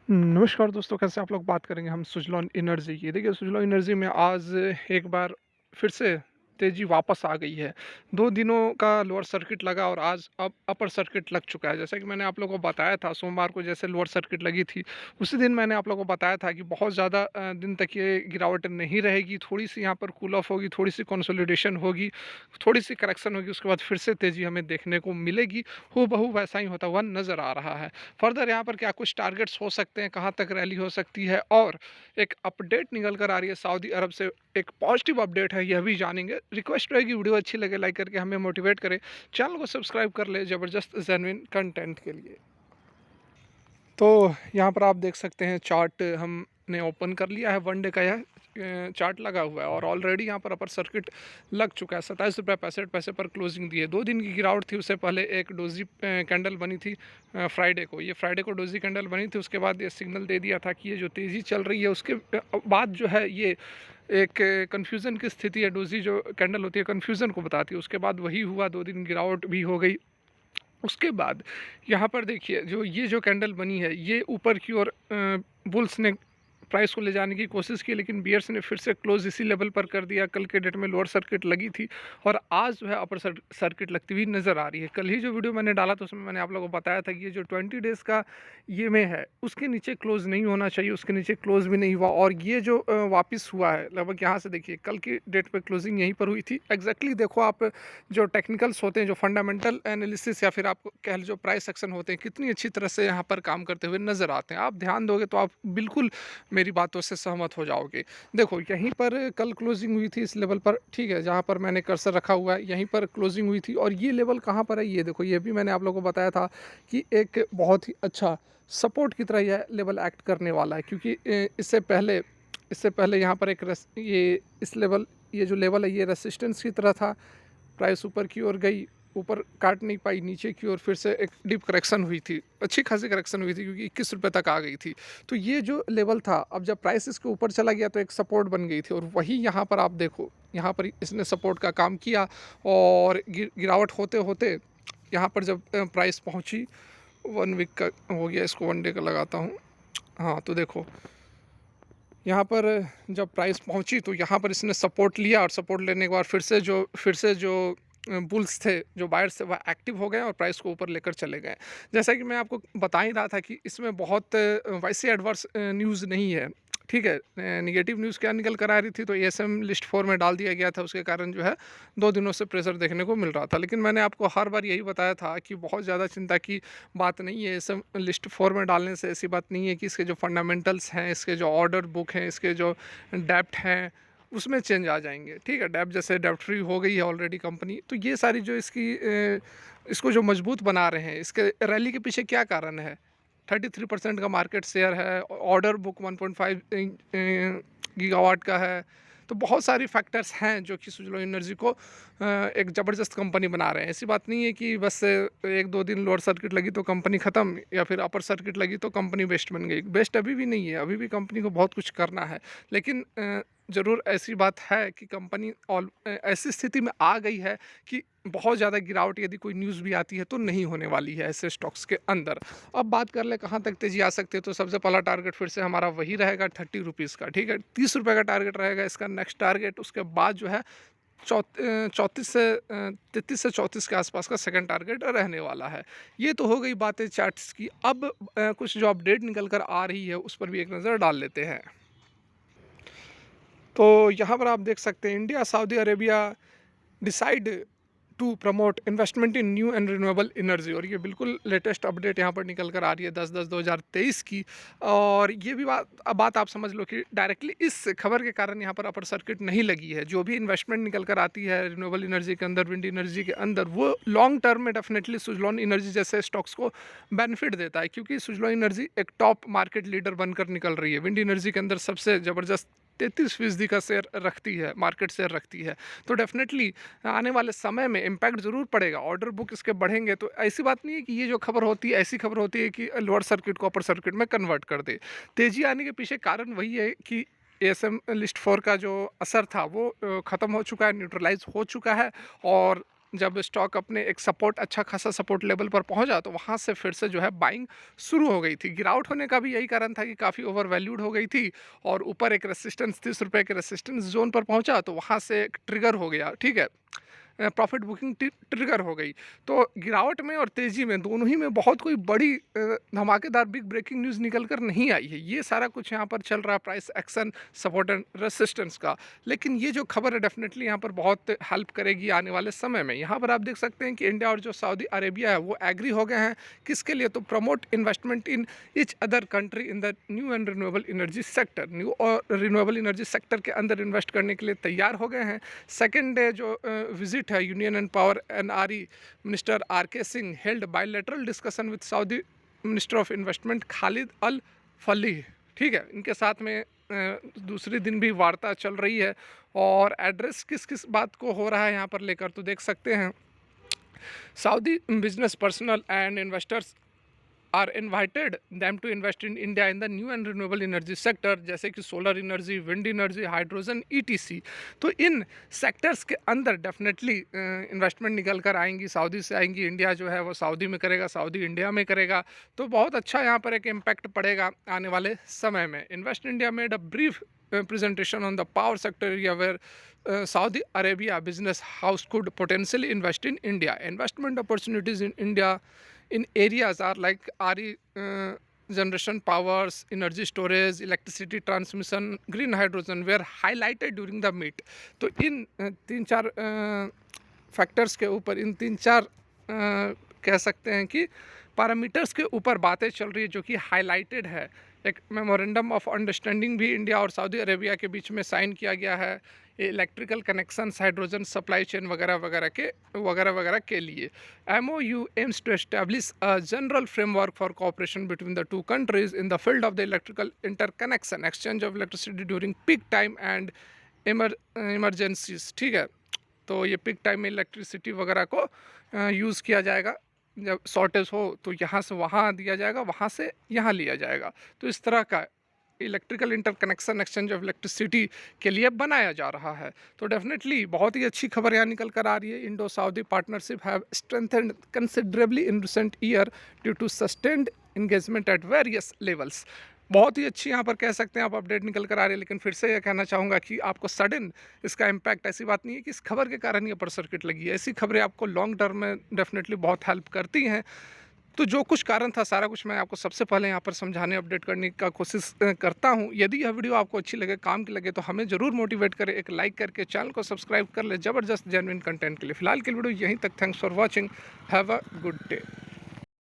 नमस्कार दोस्तों, कैसे आप लोग? बात करेंगे हम सुज़लॉन एनर्जी की। देखिए, सुज़लॉन एनर्जी में आज एक बार फिर से तेज़ी वापस आ गई है। 2 दिनों का लोअर सर्किट लगा और आज अब अपर सर्किट लग चुका है। जैसा कि मैंने आप लोगों को बताया था, सोमवार को जैसे लोअर सर्किट लगी थी, उसी दिन मैंने आप लोगों को बताया था कि बहुत ज़्यादा दिन तक ये गिरावट नहीं रहेगी। थोड़ी-सी यहाँ पर कूल ऑफ होगी, थोड़ी-सी कंसोलिडेशन होगी, थोड़ी-सी करेक्शन होगी, उसके बाद फिर से तेज़ी हमें देखने को मिलेगी। हूबहू वैसा ही होता हुआ नज़र आ रहा है। फर्दर यहाँ पर क्या कुछ टारगेट्स हो सकते हैं, कहाँ तक रैली हो सकती है, और एक अपडेट निकल कर आ रही है सऊदी अरब से, एक पॉजिटिव अपडेट है, यह भी जानेंगे। रिक्वेस्ट रहेगी, वीडियो अच्छी लगे लाइक करके हमें मोटिवेट करें, चैनल को सब्सक्राइब कर ले ज़बरदस्त जेन्युइन कंटेंट के लिए। तो यहाँ पर आप देख सकते हैं, चार्ट हमने ओपन कर लिया है। वन डे का यह चार्ट लगा हुआ है और ऑलरेडी यहाँ पर अपर सर्किट लग चुका है। 27 रुपये 65 पैसे पर क्लोजिंग दी है। 2 दिन की गिरावट थी, उससे पहले एक डोजी कैंडल बनी थी फ्राइडे को। ये फ्राइडे को डोजी कैंडल बनी थी, उसके बाद ये सिग्नल दे दिया था कि ये जो तेज़ी चल रही है, उसके बाद जो है ये एक कन्फ्यूज़न की स्थिति है। डोजी जो कैंडल होती है कन्फ्यूज़न को बताती है, उसके बाद वही हुआ, 2 दिन गिरावट भी हो गई। उसके बाद यहाँ पर देखिए, जो ये जो कैंडल बनी है, ये ऊपर की ओर बुल्स ने प्राइस को ले जाने की कोशिश की, लेकिन बियर्स ने फिर से क्लोज इसी लेवल पर कर दिया। कल के डेट में लोअर सर्किट लगी थी और आज जो है अपर सर्किट लगती हुई नज़र आ रही है। कल ही जो वीडियो मैंने डाला था, उसमें मैंने आप लोगों को बताया था कि ये जो 20 डेज़ का ये में है, उसके नीचे क्लोज नहीं होना चाहिए, उसके नीचे क्लोज भी नहीं हुआ और ये जो वापस हुआ है लगभग, यहाँ से देखिए कल की डेट पे क्लोजिंग यहीं पर हुई थी एग्जैक्टली। देखो आप, जो टेक्निकल्स होते हैं, जो फंडामेंटल एनालिसिस या फिर आप कह लीजिए प्राइस सेक्शन होते हैं, कितनी अच्छी तरह से यहाँ पर काम करते हुए नज़र आते हैं। आप ध्यान दोगे तो आप बिल्कुल मेरी बातों से सहमत हो जाओगे। देखो, यहीं पर कल क्लोजिंग हुई थी इस लेवल पर, ठीक है, जहाँ पर मैंने कर्सर रखा हुआ है, यहीं पर क्लोजिंग हुई थी और ये लेवल कहाँ पर है, ये देखो, ये भी मैंने आप लोगों को बताया था कि एक बहुत ही अच्छा सपोर्ट की तरह यह लेवल एक्ट करने वाला है, क्योंकि इससे पहले यहाँ पर ये इस लेवल, ये जो लेवल है, ये रेसिस्टेंस की तरह था। प्राइस ऊपर की ओर गई, ऊपर काट नहीं पाई, नीचे की ओर फिर से एक डीप करेक्शन हुई थी, अच्छी खासी करेक्शन हुई थी, क्योंकि 21 रुपये तक आ गई थी। तो ये जो लेवल था, अब जब प्राइस इसके ऊपर चला गया तो एक सपोर्ट बन गई थी और वही यहाँ पर आप देखो, यहाँ पर इसने सपोर्ट का काम किया और गिरावट होते होते यहाँ पर जब प्राइस पहुँची, 1 वीक का हो गया, इसको 1 डे का लगाता हूँ। हाँ, तो देखो, यहाँ पर जब प्राइस पहुँची तो यहाँ पर इसने सपोर्ट लिया और सपोर्ट लेने के बाद फिर से जो बुल्स थे, जो बायर्स थे, वह एक्टिव हो गए और प्राइस को ऊपर लेकर चले गए। जैसा कि मैं आपको बता ही रहा था कि इसमें बहुत वैसे एडवर्स न्यूज़ नहीं है, ठीक है। नेगेटिव न्यूज़ क्या निकल कर आ रही थी, तो एएसएम लिस्ट 4 में डाल दिया गया था, उसके कारण जो है 2 दिनों से प्रेशर देखने को मिल रहा था। लेकिन मैंने आपको हर बार यही बताया था कि बहुत ज़्यादा चिंता की बात नहीं है। एएसएम लिस्ट 4 में डालने से ऐसी बात नहीं है कि इसके जो फंडामेंटल्स हैं, इसके जो ऑर्डर बुक हैं, इसके जो डेप्ट हैं, उसमें चेंज आ जाएँगे, ठीक है। डेप्ट जैसे डेप्ट फ्री हो गई है ऑलरेडी कंपनी, तो ये सारी जो इसको जो मजबूत बना रहे हैं, इसके रैली के पीछे क्या कारण है? 33% का मार्केट शेयर है, ऑर्डर बुक 1.5 गीगावाट का है। तो बहुत सारी फैक्टर्स हैं जो कि सुज़लॉन एनर्जी को एक ज़बरदस्त कंपनी बना रहे हैं। ऐसी बात नहीं है कि बस 1-2 दिन लोअर सर्किट लगी तो कंपनी ख़त्म, या फिर अपर सर्किट लगी तो कंपनी बेस्ट बन गई। बेस्ट अभी भी नहीं है, अभी भी कंपनी को बहुत कुछ करना है। लेकिन ज़रूर ऐसी बात है कि कंपनी ऐसी स्थिति में आ गई है कि बहुत ज़्यादा गिरावट यदि कोई न्यूज़ भी आती है तो नहीं होने वाली है ऐसे स्टॉक्स के अंदर। अब बात कर ले कहाँ तक तेज़ी आ सकती है, तो सबसे पहला टारगेट फिर से हमारा वही रहेगा, 30 रुपीज़ का, ठीक है। 30 रुपये का टारगेट रहेगा इसका नेक्स्ट टारगेट। उसके बाद जो है 33 से 34 के आसपास का सेकंड टारगेट रहने वाला है। ये तो हो गई बातें चार्ट्स की। अब कुछ जो अपडेट निकल कर आ रही है, उस पर भी एक नज़र डाल लेते हैं। तो यहाँ पर आप देख सकते हैं, India Saudi Arabia decide to promote investment in new and renewable energy, और ये बिल्कुल लेटेस्ट अपडेट यहाँ पर निकल कर आ रही है 10/10/2023 की। और ये भी बात आप समझ लो कि डायरेक्टली इस खबर के कारण यहाँ पर अपर सर्किट नहीं लगी है। जो भी इन्वेस्टमेंट निकल कर आती है रिन्यूएबल एनर्जी के अंदर, विंड एनर्जी के अंदर, वो लॉन्ग टर्म में डेफिनेटली सुज़लॉन एनर्जी जैसे स्टॉक्स को बेनिफिट देता है, क्योंकि सुज़लॉन एनर्जी एक टॉप मार्केट लीडर बनकर निकल रही है। विंड एनर्जी के अंदर सबसे ज़बरदस्त 33% का शेयर रखती है, मार्केट शेयर रखती है। तो डेफिनेटली आने वाले समय में इम्पैक्ट ज़रूर पड़ेगा, ऑर्डर बुक इसके बढ़ेंगे। तो ऐसी बात नहीं है कि ये जो खबर होती है, ऐसी खबर होती है कि लोअर सर्किट को अपर सर्किट में कन्वर्ट कर दे। तेज़ी आने के पीछे कारण वही है कि एएसएम लिस्ट 4 का जो असर था वो ख़त्म हो चुका है, न्यूट्रलाइज हो चुका है, और जब स्टॉक अपने एक सपोर्ट अच्छा खासा सपोर्ट लेवल पर पहुंचा तो वहां से फिर से जो है बाइंग शुरू हो गई थी। गिरावट होने का भी यही कारण था कि काफ़ी ओवर वैल्यूड हो गई थी और ऊपर एक रेसिस्टेंस 30 रुपये के रेसिस्टेंस जोन पर पहुंचा तो वहां से एक ट्रिगर हो गया, ठीक है, प्रॉफिट बुकिंग ट्रिगर हो गई। तो गिरावट में और तेज़ी में दोनों ही में बहुत कोई बड़ी धमाकेदार बिग ब्रेकिंग न्यूज़ निकल कर नहीं आई है। ये सारा कुछ यहाँ पर चल रहा है price action, support and resistance का। लेकिन ये जो खबर है डेफिनेटली यहाँ पर बहुत हेल्प करेगी आने वाले समय में। यहाँ पर आप देख सकते हैं कि इंडिया और जो सऊदी अरेबिया है वो एग्री हो गए हैं किसके लिए, तो promote investment in each other country in the new and renewable energy sector. New और रिन्यूएबल एनर्जी सेक्टर के अंदर इन्वेस्ट करने के लिए तैयार हो गए हैं। सेकेंड डे जो विजिट है union and power NRE minister RK Singh held bilateral discussion with Saudi minister of investment Khalid Al Falih, ठीक है, इनके साथ में दूसरे दिन भी वार्ता चल रही है। और एड्रेस किस किस बात को हो रहा है यहाँ पर लेकर तो देख सकते हैं, Saudi business personal and investors are invited them to invest in India in the new and renewable energy sector, जैसे कि solar energy, wind energy, hydrogen, ETC. तो इन सेक्टर्स के अंदर डेफिनेटली इन्वेस्टमेंट निकल कर आएंगी, सऊदी से आएंगी। इंडिया जो है वो सऊदी में करेगा, सऊदी इंडिया में करेगा, तो बहुत अच्छा यहाँ पर एक इम्पैक्ट पड़ेगा आने वाले समय में। Invest India made a brief presentation on the power sector area where Saudi Arabia business house could potentially invest in India. Investment opportunities in India in areas are like RE generation powers, energy storage, electricity transmission, green hydrogen were highlighted during the meet. तो इन तीन चार factors के ऊपर, इन तीन चार कह सकते हैं कि पैरामीटर्स के ऊपर बातें चल रही है जो कि हाईलाइटेड है। एक मेमोरेंडम ऑफ अंडरस्टैंडिंग भी इंडिया और सऊदी अरेबिया के बीच में साइन किया गया है electrical connection, hydrogen supply chain वगैरह वगैरह के लिए। MOU aims to establish a general framework for cooperation between the two countries in the field of the electrical interconnection, exchange of electricity during peak time and emergencies, ठीक है। तो ये peak time में electricity वगैरह को use किया जाएगा, जब शॉर्टेज हो तो यहाँ से वहाँ दिया जाएगा, वहाँ से यहाँ लिया जाएगा। तो इस तरह का electrical interconnection, exchange of electricity के लिए बनाया जा रहा है। तो डेफिनेटली बहुत ही अच्छी खबर यहाँ निकल कर आ रही है। Indo Saudi partnership have strengthened considerably in recent year due to sustained engagement at various levels. बहुत ही अच्छी यहाँ पर कह सकते हैं आप अपडेट निकल कर आ रही है। लेकिन फिर से यह कहना चाहूँगा कि आपको सडन इसका इम्पैक्ट, ऐसी बात नहीं है कि इस खबर के कारण ये अपर सर्किट लगी है। ऐसी खबरें आपको लॉन्ग टर्म में डेफिनेटली बहुत हेल्प करती हैं। तो जो कुछ कारण था सारा कुछ मैं आपको सबसे पहले यहाँ पर समझाने, अपडेट करने का कोशिश करता हूँ। यदि यह वीडियो आपको अच्छी लगे, काम की लगे, तो हमें ज़रूर मोटिवेट करें, एक लाइक करके चैनल को सब्सक्राइब कर ले ज़बरदस्त जेन्युइन कंटेंट के लिए। फिलहाल के वीडियो यहीं तक। Thanks for watching, have a good day.